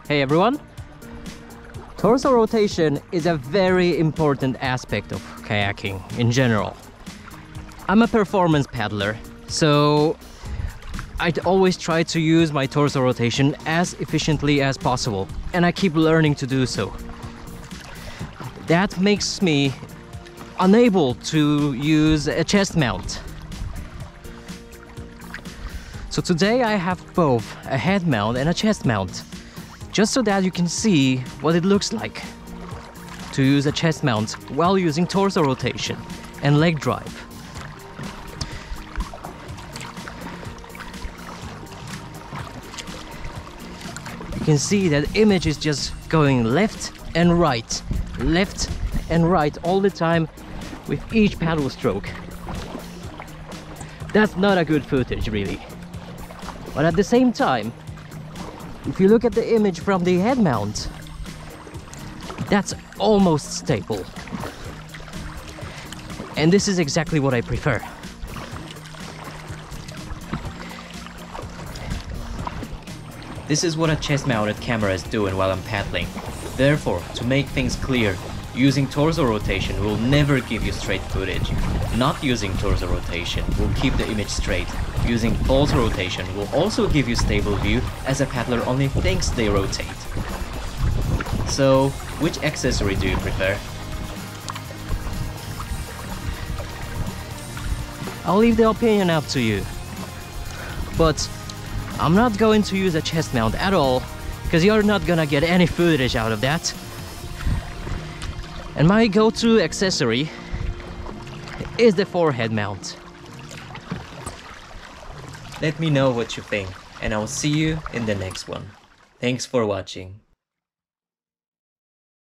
Hey everyone! Torso rotation is a very important aspect of kayaking in general. I'm a performance paddler, so I'd always try to use my torso rotation as efficiently as possible, and I keep learning to do so. That makes me unable to use a chest mount. So today I have both a head mount and a chest mount, just so that you can see what it looks like to use a chest mount while using torso rotation and leg drive. You can see that image is just going left and right all the time with each paddle stroke. That's not a good footage, really. But at the same time, if you look at the image from the head mount, that's almost stable. And this is exactly what I prefer. This is what a chest-mounted camera is doing while I'm paddling. Therefore, to make things clear, using torso rotation will never give you straight footage. Not using torso rotation will keep the image straight. Using false rotation will also give you stable view, as a paddler only thinks they rotate. So, which accessory do you prefer? I'll leave the opinion up to you. But I'm not going to use a chest mount at all, because you're not gonna get any footage out of that. And my go-to accessory is the forehead mount. Let me know what you think, and I'll see you in the next one. Thanks for watching.